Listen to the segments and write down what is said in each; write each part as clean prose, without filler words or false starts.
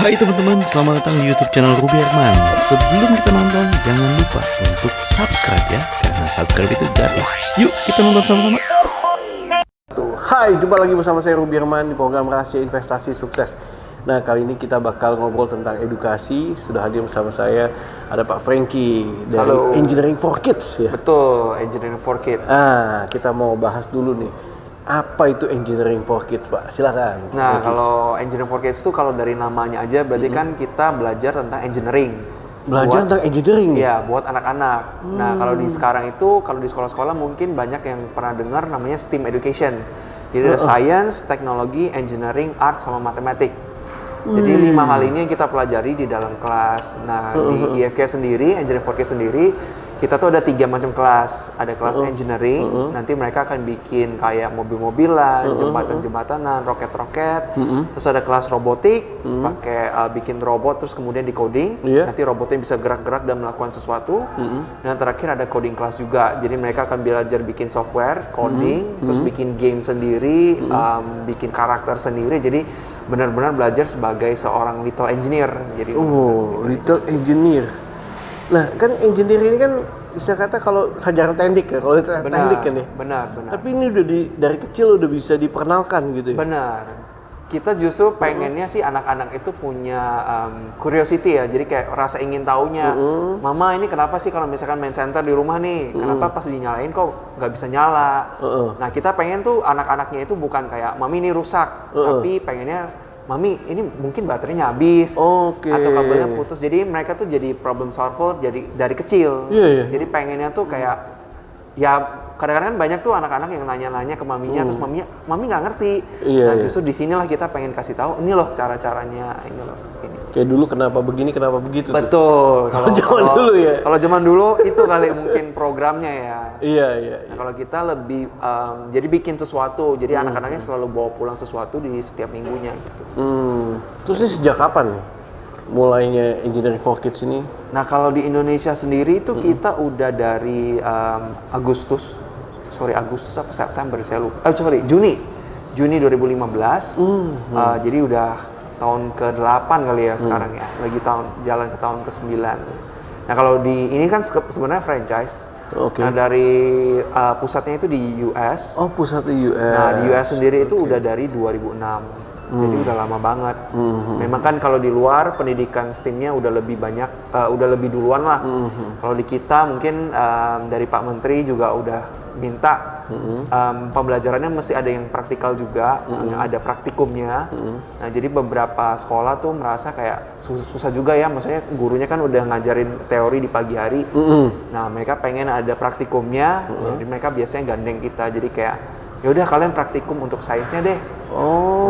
Hai teman-teman, selamat datang di YouTube channel Ruby Herman. Sebelum kita nonton, jangan lupa untuk subscribe ya, karena subscribe itu gratis. Yuk kita nonton sama-sama. Hai, jumpa lagi bersama saya Ruby Herman di program Rahasia Investasi Sukses. Nah, kali ini kita bakal ngobrol tentang edukasi. Sudah hadir bersama saya ada Pak Frankie dari Halo. Engineering for Kids ya. Betul, Engineering for Kids. Kita mau bahas dulu nih. Apa itu Engineering for Kids, Pak? Silakan. Nah, kalau Engineering for Kids itu kalau dari namanya aja berarti kan kita belajar tentang engineering. Belajar tentang engineering? Iya, buat anak-anak. Nah, kalau di sekarang itu, kalau di sekolah-sekolah mungkin banyak yang pernah dengar namanya STEAM Education. Jadi ada Science, Teknologi, Engineering, Art, sama Matematik. Jadi 5 hal ini yang kita pelajari di dalam kelas. Nah, di IFK sendiri, Engineering for Kids sendiri, kita tuh ada 3 macam kelas. Ada kelas engineering, nanti mereka akan bikin kayak mobil-mobilan, jembatan-jembatanan, roket-roket. Terus ada kelas robotik, pakai bikin robot terus kemudian di coding. Nanti robotnya bisa gerak-gerak dan melakukan sesuatu. Dan terakhir ada coding class juga. Jadi mereka akan belajar bikin software, coding, terus bikin game sendiri, bikin karakter sendiri. Jadi benar-benar belajar sebagai seorang little engineer. Jadi little engineer. Nah, kan engineer ini kan bisa kata kalau sarjana teknik ya, kalau teknik kan ya. Benar. Tapi ini udah dari kecil udah bisa diperkenalkan gitu ya. Benar. Kita justru pengennya sih anak-anak itu punya curiosity ya, jadi kayak rasa ingin taunya. Mama ini kenapa sih kalau misalkan main center di rumah nih, kenapa pas dinyalain kok nggak bisa nyala? Nah, kita pengen tuh anak-anaknya itu bukan kayak mami ini rusak, tapi pengennya mami ini mungkin baterainya habis atau kabelnya putus. Jadi mereka tuh jadi problem solver jadi dari kecil. Jadi pengennya tuh kayak ya kadang-kadang kan banyak tuh anak-anak yang nanya-nanya ke maminya terus mami nggak ngerti. Nah, justru di sinilah kita pengen kasih tahu ini loh cara-caranya, ini loh ini. Kayak dulu kenapa begini, kenapa begitu. Betul. Kalau zaman dulu ya. Kalau zaman dulu itu kali mungkin programnya ya. Iya. Nah, kalau kita lebih jadi bikin sesuatu, jadi anak-anaknya selalu bawa pulang sesuatu di setiap minggunya gitu. Terus ini sejak kapan nih mulainya Engineering for Kids ini? Nah, kalau di Indonesia sendiri itu kita udah dari Agustus apa September saya lupa. Juni 2015. Jadi udah tahun ke-8 kali ya sekarang ya. Lagi jalan ke tahun ke-9. Nah, kalau di ini kan sebenarnya franchise. Nah, dari pusatnya itu di US. Oh, pusat di US. Nah, di US sendiri itu udah dari 2006. Jadi udah lama banget. Memang kan kalau di luar pendidikan STEAM-nya udah lebih banyak, udah lebih duluan lah. Kalau di kita mungkin dari Pak Menteri juga udah minta pembelajarannya mesti ada yang praktikal juga, ada praktikumnya. Nah, jadi beberapa sekolah tuh merasa kayak susah juga ya, maksudnya gurunya kan udah ngajarin teori di pagi hari. Nah, mereka pengen ada praktikumnya, jadi mereka biasanya gandeng kita. Jadi kayak ya udah kalian praktikum untuk sainsnya deh,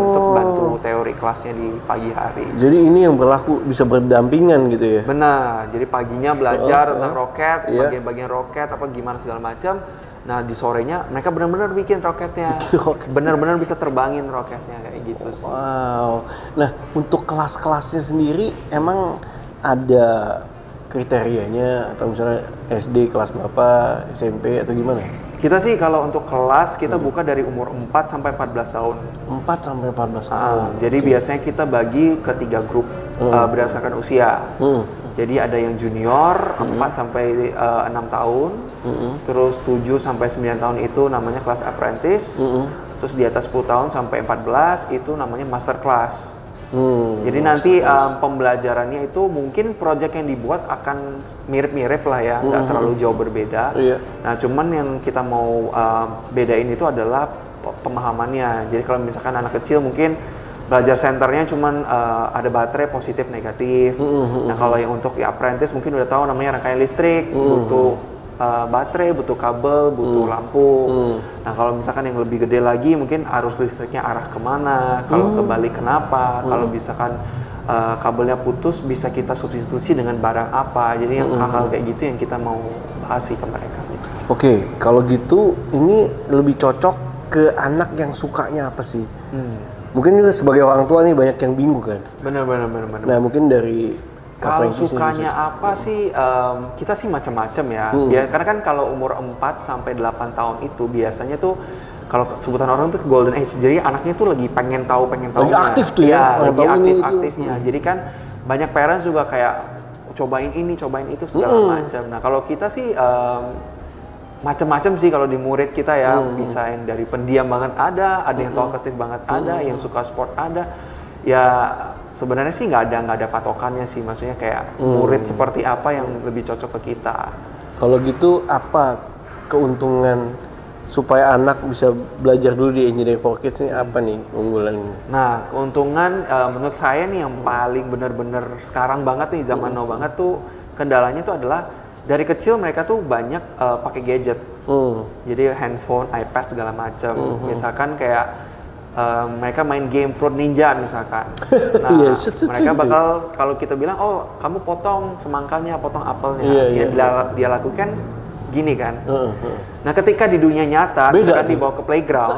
untuk bantu teori kelasnya di pagi hari. Jadi ini yang berlaku bisa berdampingan gitu ya? Benar, jadi paginya belajar tentang roket, bagian-bagian roket apa gimana segala macam. Nah, di sorenya mereka benar-benar bikin roketnya, benar-benar bisa terbangin roketnya kayak gitu sih. Wow. Nah, untuk kelas-kelasnya sendiri emang ada kriterianya atau misalnya SD kelas berapa, SMP atau gimana? Kita sih kalau untuk kelas kita buka dari umur 4 sampai 14 tahun. 4 sampai 14 tahun. Jadi biasanya kita bagi ke 3 grup berdasarkan usia. Jadi ada yang junior 4 sampai 6 tahun. Terus 7 sampai 9 tahun itu namanya kelas apprentice. Terus di atas 10 tahun sampai 14 itu namanya master class. Jadi nanti pembelajarannya itu mungkin proyek yang dibuat akan mirip-mirip lah ya, nggak terlalu jauh berbeda. Nah, cuman yang kita mau bedain itu adalah pemahamannya. Jadi kalau misalkan anak kecil mungkin belajar senternya cuman ada baterai positif negatif. Nah, kalau yang untuk apprentice mungkin udah tahu namanya rangkaian listrik, butuh baterai, butuh kabel, butuh lampu. Nah, kalau misalkan yang lebih gede lagi mungkin arus listriknya arah kemana, kalau kebalik kenapa, kalau misalkan kabelnya putus bisa kita substitusi dengan barang apa. Jadi yang hal-hal kayak gitu yang kita mau bahas sih ke mereka. Oke, kalau gitu ini lebih cocok ke anak yang sukanya apa sih? Mungkin juga sebagai orang tua nih banyak yang bingung kan? Benar. Nah, mungkin dari kalau sukanya apa sih, kita sih macam-macam ya. Karena kan kalau umur 4 sampai 8 tahun itu biasanya tuh kalau sebutan orang tuh golden age. Jadi anaknya tuh lagi pengen tahu. Lagi aktif tuh ya. Lagi aktif-aktifnya. Jadi kan banyak parents juga kayak cobain ini, cobain itu segala macam. Nah, kalau kita sih macam-macam sih kalau di murid kita ya. Bisa yang dari pendiam banget ada yang talkative banget ada, yang suka sport ada. Ya sebenarnya sih nggak ada patokannya sih, maksudnya kayak murid seperti apa yang lebih cocok ke kita. Kalau gitu apa keuntungan supaya anak bisa belajar dulu di Engineering for Kids ini apa nih unggulannya? Nah, keuntungan menurut saya nih yang paling benar-benar sekarang banget nih, zaman now banget tuh, kendalanya tuh adalah dari kecil mereka tuh banyak pakai gadget. Jadi handphone, iPad segala macam. Misalkan kayak mereka main game Fruit Ninja misalkan. Nah, mereka bakal kalau kita bilang, "Oh, kamu potong semangkanya, potong apelnya." Dia lakukan gini kan. Nah, ketika di dunia nyata, misalkan dibawa ke playground,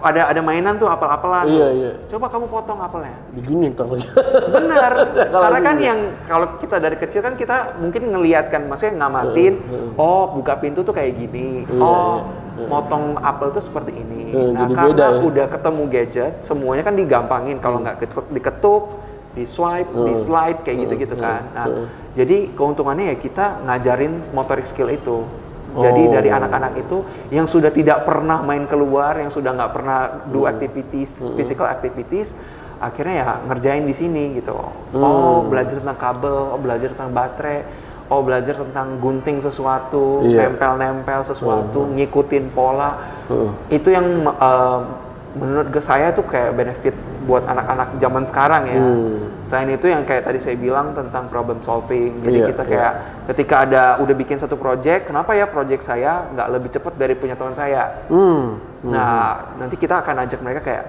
ada mainan tuh apel-apelan. Coba kamu potong apelnya. Begini ntar lagi. Benar. Karena kan yang kalau kita dari kecil kan kita mungkin ngelihat kan, maksudnya ngamatin, oh buka pintu tuh kayak gini. Motong apel tuh seperti ini. Nah, karena udah ketemu gadget, semuanya kan digampangin. Kalau nggak diketuk, di swipe, di slide kayak gitu-gitu kan. Nah, jadi keuntungannya ya kita ngajarin motorik skill itu. Jadi dari anak-anak itu yang sudah tidak pernah main keluar, yang sudah nggak pernah do activities, physical activities, akhirnya ya ngerjain di sini gitu. Oh, belajar tentang kabel, oh belajar tentang baterai, oh belajar tentang gunting sesuatu, nempel-nempel sesuatu, ngikutin pola. Itu yang menurut saya tuh kayak benefit buat anak-anak zaman sekarang ya. Selain itu yang kayak tadi saya bilang tentang problem solving. Jadi kita kayak ketika udah bikin satu project, kenapa ya project saya nggak lebih cepat dari punya teman saya? Nah, nanti kita akan ajak mereka kayak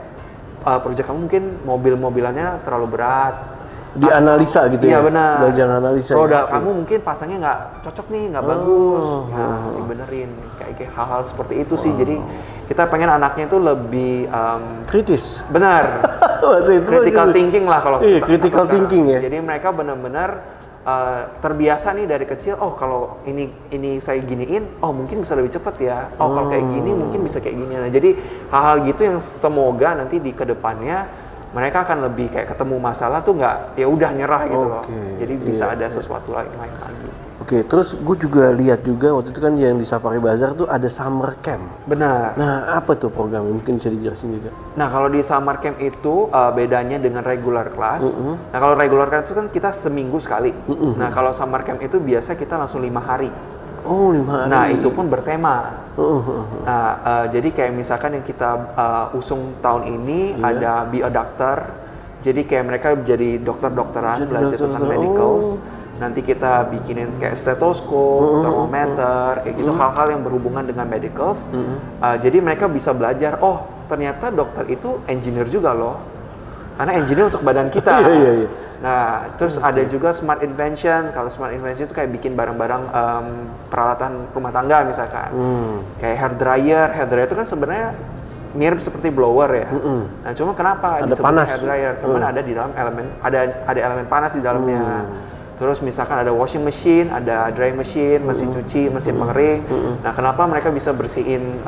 project kamu mungkin mobil-mobilannya terlalu berat. Dianalisa gitu ya? Iya benar. Belajar analisa. Produk kamu mungkin pasangnya nggak cocok nih, nggak bagus. Nah, dibenerin. Kayak hal-hal seperti itu sih. Jadi kita pengen anaknya itu lebih kritis. Benar. Critical thinking lah kalau kita. Critical thinking ya. Jadi mereka benar-benar terbiasa nih dari kecil. Oh kalau ini saya giniin, oh mungkin bisa lebih cepat ya. Oh kalau kayak gini mungkin bisa kayak gini. Nah jadi hal-hal gitu yang semoga nanti di kedepannya mereka akan lebih kayak ketemu masalah tuh nggak ya udah nyerah gitu loh. Jadi bisa ada sesuatu lain lagi. Oke, terus gue juga lihat juga waktu itu kan yang di Safari Bazar tuh ada summer camp. Benar. Nah, apa tuh programnya? Mungkin bisa dijelasin juga. Nah, kalau di summer camp itu bedanya dengan regular class. Nah, kalau regular class itu kan kita seminggu sekali. Nah, kalau summer camp itu biasa kita langsung 5 hari. Oh, 5 hari. Nah, itu pun bertema. Nah, jadi kayak misalkan yang kita usung tahun ini ada be a doctor. Jadi kayak mereka jadi dokter-dokteran, belajar tentang medicals. Nanti kita bikinin kayak stetoskop, termometer, kayak gitu hal-hal yang berhubungan dengan medicals. Jadi mereka bisa belajar, oh ternyata dokter itu engineer juga loh. Karena engineer untuk badan kita. Nah, terus ada juga smart invention. Kalau smart invention itu kayak bikin barang-barang peralatan rumah tangga misalkan. Kayak hair dryer itu kan sebenarnya mirip seperti blower ya. Nah, cuma kenapa ada disebut panas. hair dryer? Cuman ada di dalam elemen ada elemen panas di dalamnya. Terus misalkan ada washing machine, ada dry machine, mesin cuci, mesin pengering. Nah, kenapa mereka bisa bersihin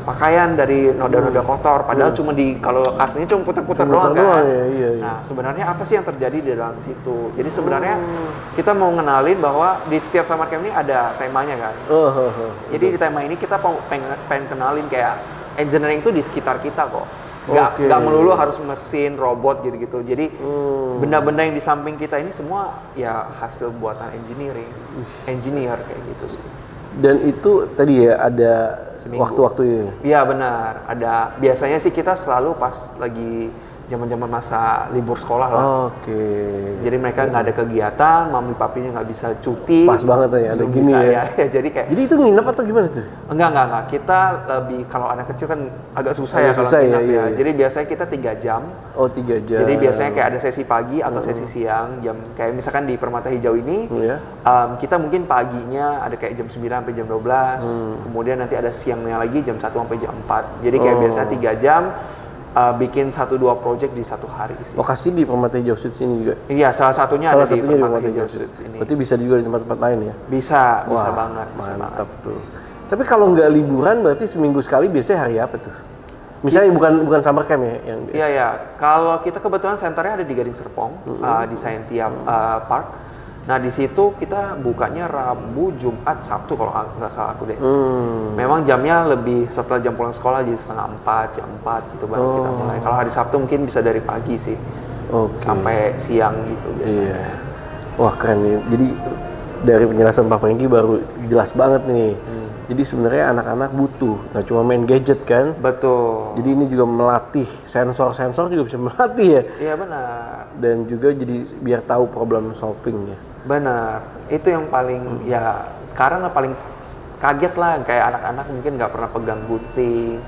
pakaian dari noda-noda kotor? Padahal cuma kalau aslinya cuma putar-putar doang kan. Nah, sebenarnya apa sih yang terjadi di dalam situ? Jadi sebenarnya kita mau ngenalin bahwa di setiap summer camp ini ada temanya kan. Jadi di tema ini kita pengen kenalin kayak engineering itu di sekitar kita kok. Nggak melulu harus mesin, robot gitu-gitu. Jadi benda-benda yang di samping kita ini semua ya hasil buatan engineer kayak gitu sih. Dan itu tadi ya ada waktu-waktunya? Iya benar, ada. Biasanya sih kita selalu pas lagi zaman-zaman masa libur sekolah lah. Jadi mereka nggak ada kegiatan, mami papinya nggak bisa cuti. Pas banget ya, ada gini ya. Jadi kayak. Jadi itu nginep atau gimana tuh? Enggak. Kita lebih kalau anak kecil kan agak susah kalau nginep ya. Jadi biasanya kita 3 jam. Oh 3 jam. Jadi biasanya kayak ada sesi pagi atau sesi siang. Jam kayak misalkan di Permata Hijau ini, kita mungkin paginya ada kayak jam 9 sampai jam 12. Kemudian nanti ada siangnya lagi jam 1 sampai jam 4. Jadi kayak biasanya 3 jam. Bikin 1-2 project di satu hari sih. Lokasi di Permata Hijau Street ini juga? Iya, salah satunya ada di Permata Hijau Street ini. Berarti bisa juga di tempat-tempat lain ya? Bisa banget. Mantap tuh. Tapi kalau nggak liburan berarti seminggu sekali biasanya hari apa tuh? Misalnya bukan summer camp ya yang biasa. Iya ya. Kalau kita kebetulan senternya ada di Gading Serpong, di Scientia Park. Nah di situ kita bukanya Rabu, Jumat, Sabtu kalau nggak salah aku deh. Memang jamnya lebih setelah jam pulang sekolah jadi 3:30, jam 4 gitu baru kita mulai. Kalau hari Sabtu mungkin bisa dari pagi sih sampai siang gitu biasanya. Iya. Wah keren nih. Jadi dari penjelasan Pak Franky baru jelas banget nih. Jadi sebenarnya anak-anak butuh, nggak cuma main gadget kan? Betul. Jadi ini juga melatih sensor juga bisa melatih ya. Iya benar. Dan juga jadi biar tahu problem solvingnya. Benar. Itu yang paling ya sekarang yang paling kaget lah kayak anak-anak mungkin nggak pernah pegang gunting,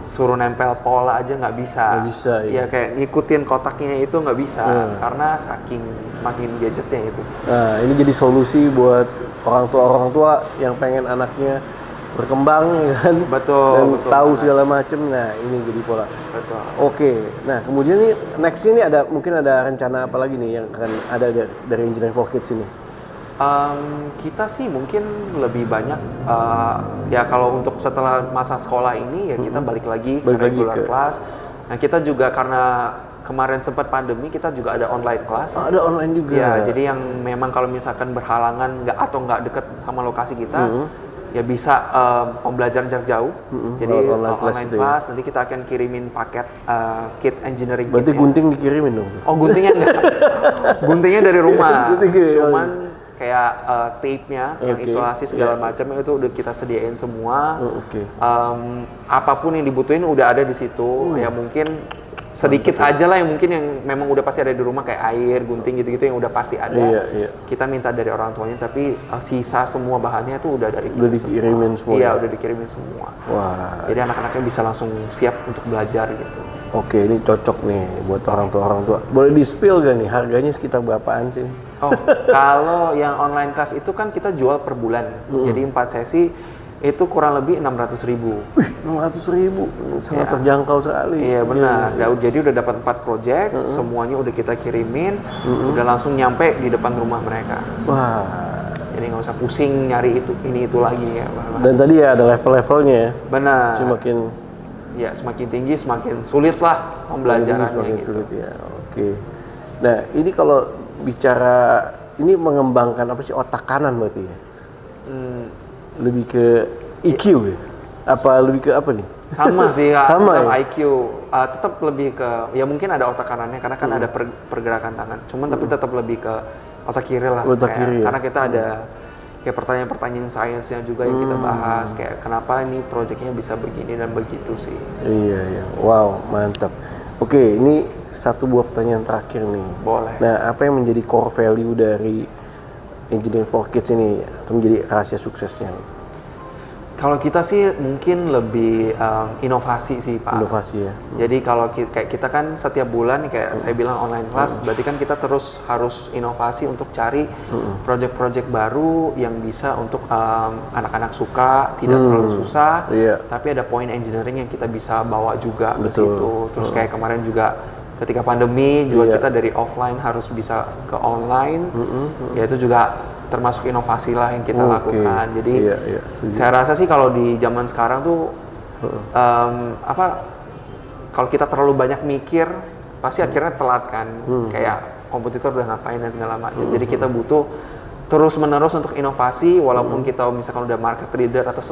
suruh nempel pola aja nggak bisa. Nggak bisa. Ya kayak ngikutin kotaknya itu nggak bisa karena saking makin gadgetnya itu. Nah ini jadi solusi buat orang tua yang pengen anaknya berkembang ya kan, dan betul tahu banget. segala macem. Nah ini jadi pola. Betul. Oke, nah kemudian nih next ini mungkin ada rencana apa lagi nih yang akan ada dari Engineering for Kids ini? Kita sih mungkin lebih banyak ya kalau untuk setelah masa sekolah ini ya kita balik lagi ke regular class. Nah kita juga karena kemarin sempat pandemi kita juga ada online class. Ada online juga. Ya jadi yang memang kalau misalkan berhalangan nggak deket sama lokasi kita ya bisa pembelajaran jarak jauh. Jadi online class nanti kita akan kirimin paket kit engineering. Berarti gunting dikirimin dong? Oh guntingnya enggak. Guntingnya dari rumah. Cuman kayak tape-nya yang isolasi segala macam itu udah kita sediain semua. Apapun yang dibutuhin udah ada di situ. Ya mungkin sedikit aja lah yang mungkin yang memang udah pasti ada di rumah kayak air, gunting gitu-gitu yang udah pasti ada. Kita minta dari orang tuanya tapi sisa semua bahannya itu udah dari kita. Udah dikirimin semua. Iya, udah dikirimin semua. Wah. Jadi anak-anaknya bisa langsung siap untuk belajar gitu. Oke, ini cocok nih buat orang tua. Boleh di-spill gak nih harganya sekitar berapaan sih? Oh, kalau yang online class itu kan kita jual per bulan. Jadi 4 sesi itu kurang lebih 600.000. Wih, 600.000, sangat terjangkau sekali. Iya benar. Jadi udah dapat 4 project, semuanya udah kita kirimin, udah langsung nyampe di depan rumah mereka. Wah. Jadi nggak usah pusing nyari itu lagi ya. Dan tadi ya ada level-levelnya ya. Benar. Semakin tinggi semakin sulit lah pembelajarannya semakin gitu. sulit ya. Oke. Nah ini kalau bicara ini mengembangkan apa sih otak kanan berarti ya? Lebih ke EQ ya? Apa lebih ke apa nih? Sama sih, sama tetap ya? IQ. Tetap lebih ke, ya mungkin ada otak kanannya karena kan ada pergerakan tangan. Cuman tapi tetap lebih ke otak kiri lah. Otak kiri ya? Karena kita ada kayak pertanyaan-pertanyaan sainsnya juga yang kita bahas. Kayak kenapa ini proyeknya bisa begini dan begitu sih. Iya. Wow, mantap. Oke, ini satu buah pertanyaan terakhir nih. Boleh. Nah, apa yang menjadi core value dari Engineering for Kids ini atau menjadi rahasia suksesnya? Kalau kita sih mungkin lebih inovasi sih Pak. Inovasi ya. Jadi kalau kayak kita kan setiap bulan kayak saya bilang online class, berarti kan kita terus harus inovasi untuk cari project-project baru yang bisa untuk anak-anak suka, tidak terlalu susah, tapi ada poin engineering yang kita bisa bawa juga ke situ. Terus kayak kemarin juga ketika pandemi juga kita dari offline harus bisa ke online, ya itu juga termasuk inovasi lah yang kita lakukan. Jadi saya rasa sih kalau di zaman sekarang tuh kalau kita terlalu banyak mikir pasti akhirnya telat kan. Kayak kompetitor udah ngapain dan segala macam. Jadi kita butuh terus menerus untuk inovasi walaupun kita misalkan udah market leader atau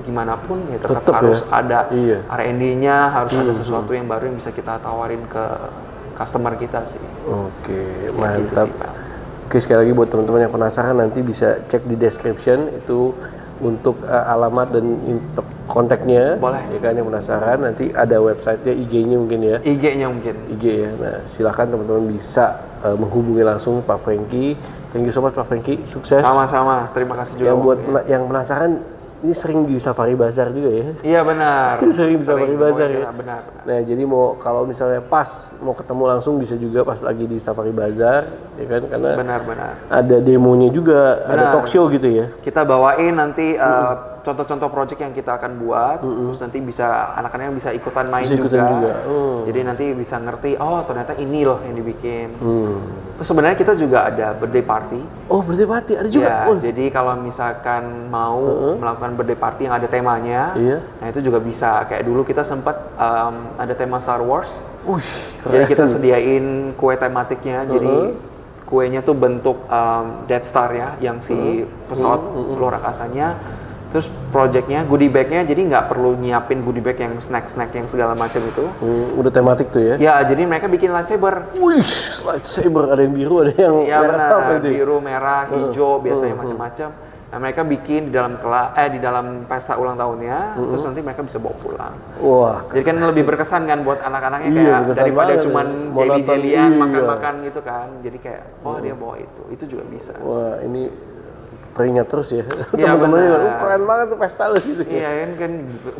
gimana pun ya tetap harus ada R&D-nya, harus ada sesuatu yang baru yang bisa kita tawarin ke customer kita sih. Oke, ya, mantap. gitu sih, Pak. Oke, sekali lagi buat teman-teman yang penasaran nanti bisa cek di description itu untuk alamat dan kontaknya. Boleh. Ya kan yang penasaran nanti ada websitenya, IG-nya mungkin ya. IG-nya mungkin. IG ya. Nah, silakan teman-teman bisa menghubungi langsung Pak Franky. Thank you so much Pak Franky. Sukses. Sama-sama. Terima kasih juga. Yang buat yang penasaran ini sering di Safari Bazaar juga ya? Iya benar. sering di Safari Bazaar ya? Benar. Nah jadi kalau misalnya pas mau ketemu langsung bisa juga pas lagi di Safari Bazaar, ya kan? Karena benar. ada demonya juga, ada talk show gitu ya? Kita bawain nanti contoh-contoh project yang kita akan buat, terus nanti bisa anak-anaknya bisa ikutan main Bisa ikutan juga. Jadi nanti bisa ngerti, oh ternyata ini loh yang dibikin. Terus sebenarnya kita juga ada birthday party. Oh, birthday party ada juga. Ya, jadi kalau misalkan mau melakukan birthday party yang ada temanya, nah itu juga bisa. Kayak dulu kita sempat ada tema Star Wars. Jadi kita sediain kue tematiknya. Jadi kuenya tuh bentuk Death Star ya, yang si pesawat luar angkasanya. Terus projectnya, goodie bagnya, jadi nggak perlu nyiapin goodie bag yang snack-snack yang segala macam itu. Udah tematik tuh ya? Ya, jadi mereka bikin lightsaber. Wih, lightsaber ada yang biru, ada yang ya, merah benar, apa itu? Biru, merah, hijau, biasanya macam-macam. Nah, mereka bikin di dalam di dalam pesta ulang tahunnya, terus nanti mereka bisa bawa pulang. Wah, jadi kan lebih berkesan kan buat anak-anaknya Iya, kayak berkesan daripada banget cuman ya. Mau jelly-jellyan, nonton, makan-makan gitu kan. Jadi kayak, oh dia bawa itu juga bisa. wah ini teringat terus ya. Iya, Teman-temannya benar. keren banget tuh pesta lu gitu. Iya kan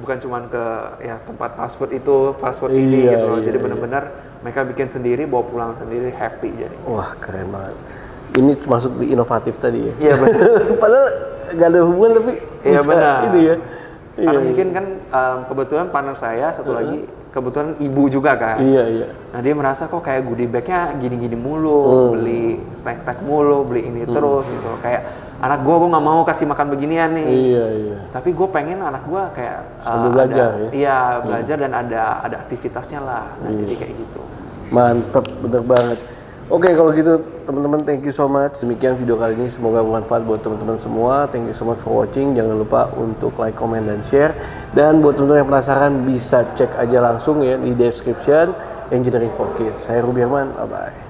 bukan cuman ke ya tempat fast food itu, fast food ini gitu loh. Jadi benar-benar mereka bikin sendiri, bawa pulang sendiri, happy jadi. Wah, keren banget. Ini masuk di inovatif tadi ya. Iya benar. Padahal nggak ada hubungan tapi Iya bisa benar. itu ya. Karena mungkin kan kebetulan partner saya satu lagi kebetulan ibu juga kan. Iya. Nah dia merasa kok kayak goodie bagnya gini-gini mulu, beli snack-snack mulu, beli ini terus gitu. Kayak anak gue nggak mau kasih makan beginian nih. Iya. Tapi gue pengen anak gue kayak sambil belajar ya. Iya belajar dan ada aktivitasnya lah. Nah, jadi kayak gitu. Mantep, bener banget. Oke, kalau gitu teman-teman, thank you so much. Demikian video kali ini, semoga bermanfaat buat teman-teman semua. Thank you so much for watching. Jangan lupa untuk like, comment, dan share. Dan buat teman-teman yang penasaran, bisa cek aja langsung ya di description Engineering for Kids. Saya Ruby Herman, bye-bye.